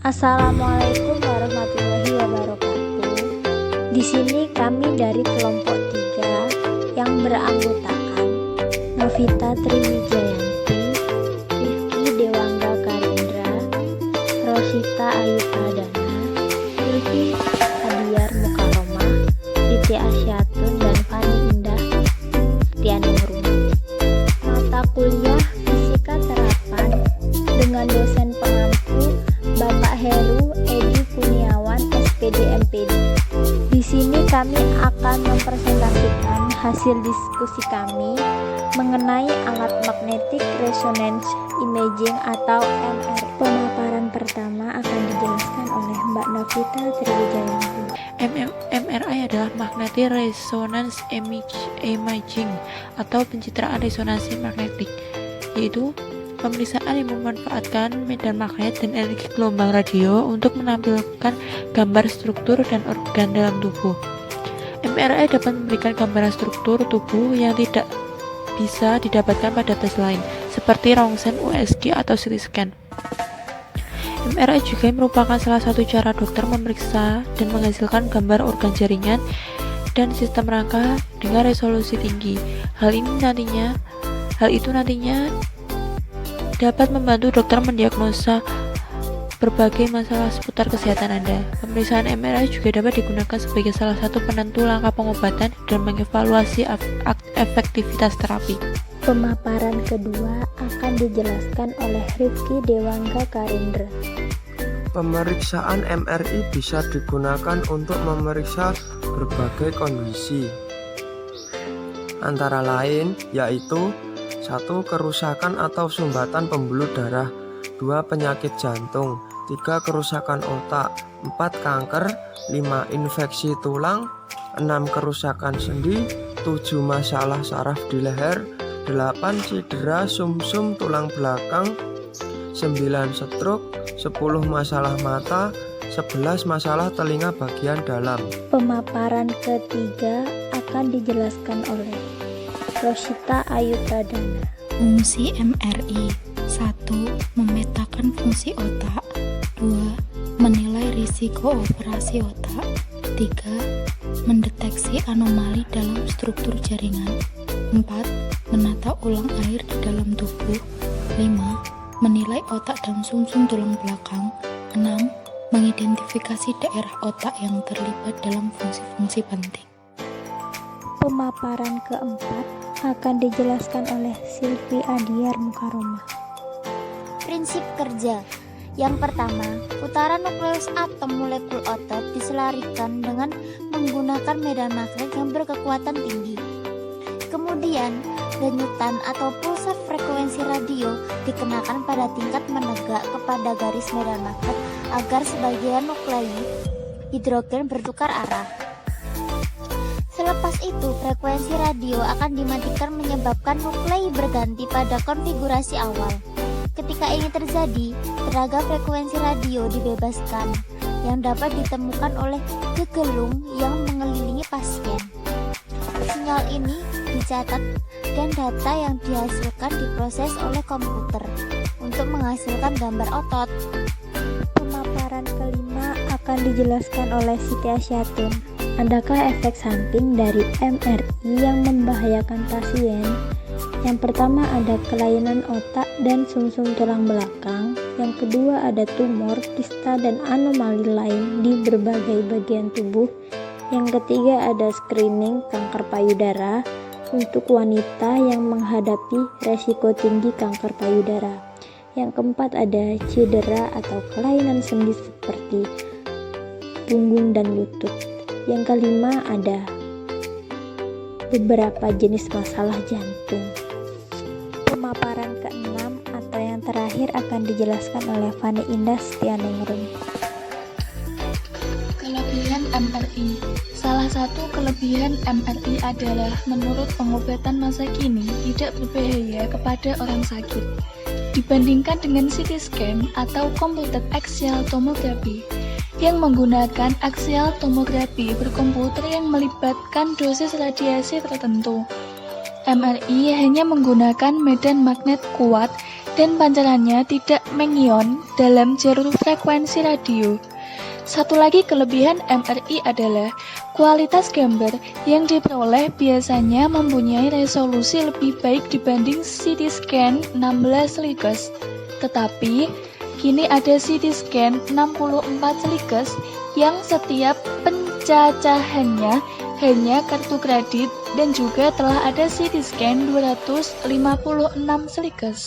Assalamualaikum warahmatullahi wabarakatuh. Di sini kami dari kelompok 3 yang beranggotakan Novita Triwijayanti, Rifki Dewangga Karindra, Rosita Ayu Pradana, Silvi Adiar Mukaromah, Siti Asyatun, dan Fani Indah Tianurung. Mata kuliah Fisika Terapan dengan dosen pengampu Bapak Heru Edi Kuniawan, SPD MPD. Di sini kami akan mempresentasikan hasil diskusi kami mengenai alat magnetic resonance imaging atau MRI. Pemaparan pertama akan dijelaskan oleh Mbak Novita Triwijayanti. MRI adalah magnetic resonance imaging atau pencitraan resonansi magnetik, yaitu pemeriksaan yang memanfaatkan medan magnet dan energi gelombang radio untuk menampilkan gambar struktur dan organ dalam tubuh. MRI dapat memberikan gambaran struktur tubuh yang tidak bisa didapatkan pada tes lain, seperti rongsen, USG, atau CT scan. MRI juga merupakan salah satu cara dokter memeriksa dan menghasilkan gambar organ jaringan dan sistem rangka dengan resolusi tinggi. Hal itu nantinya dapat membantu dokter mendiagnosa berbagai masalah seputar kesehatan Anda. Pemeriksaan MRI juga dapat digunakan sebagai salah satu penentu langkah pengobatan dan mengevaluasi efektivitas terapi. Pemaparan kedua akan dijelaskan oleh Rifki Dewangga Karindra. Pemeriksaan MRI bisa digunakan untuk memeriksa berbagai kondisi, antara lain yaitu 1. Kerusakan atau sumbatan pembuluh darah, 2. Penyakit jantung, 3. Kerusakan otak, 4. Kanker, 5. Infeksi tulang, 6. Kerusakan sendi, 7. Masalah saraf di leher, 8. Cedera sumsum tulang belakang, 9. Stroke, 10. Masalah mata, 11. Masalah telinga bagian dalam. Pemaparan ketiga akan dijelaskan oleh Rosita Ayu Pradana. Fungsi MRI: 1. Memetakan fungsi otak, 2. Menilai risiko operasi otak, 3. Mendeteksi anomali dalam struktur jaringan, 4. Menata ulang air di dalam tubuh, 5. Menilai otak dan sumsum tulang belakang, 6. Mengidentifikasi daerah otak yang terlibat dalam fungsi-fungsi penting. Pemaparan keempat akan dijelaskan oleh Silvi Adiar Mukaromah. Prinsip kerja. Yang pertama, putaran nukleus atom molekul otot diselarikan dengan menggunakan medan magnet yang berkekuatan tinggi. Kemudian, denyutan atau pulsa frekuensi radio dikenakan pada tingkat menegak kepada garis medan magnet agar sebagian nuklei hidrogen bertukar arah. Selepas itu, frekuensi radio akan dimatikan menyebabkan nuklei berganti pada konfigurasi awal. Ketika ini terjadi, tenaga frekuensi radio dibebaskan yang dapat ditemukan oleh gegelung yang mengelilingi pasien. Sinyal ini dicatat dan data yang dihasilkan diproses oleh komputer untuk menghasilkan gambar otot. Pemaparan kelima akan dijelaskan oleh Siti Asyatun. Adakah efek samping dari MRI yang membahayakan pasien? Yang pertama ada kelainan otak dan sumsum tulang belakang. Yang kedua ada tumor, kista, dan anomali lain di berbagai bagian tubuh. Yang ketiga ada screening kanker payudara untuk wanita yang menghadapi resiko tinggi kanker payudara. Yang keempat ada cedera atau kelainan sendi seperti punggung dan lutut. Yang kelima ada beberapa jenis masalah jantung. Pemaparan keenam atau yang terakhir akan dijelaskan oleh Fani Indah Tianurung. Kelebihan MRI. Salah satu kelebihan MRI adalah menurut pengobatan masa kini tidak berbahaya kepada orang sakit dibandingkan dengan CT scan atau computed axial tomography yang menggunakan axial tomografi berkomputer yang melibatkan dosis radiasi tertentu. MRI hanya menggunakan medan magnet kuat dan pancarannya tidak mengion dalam jalur frekuensi radio. Satu lagi kelebihan MRI adalah kualitas gambar yang diperoleh biasanya mempunyai resolusi lebih baik dibanding CT scan 16 slices. Tetapi, kini ada CT scan 64 slices yang setiap pencacahannya hanya kartu kredit dan juga telah ada CT scan 256 slices.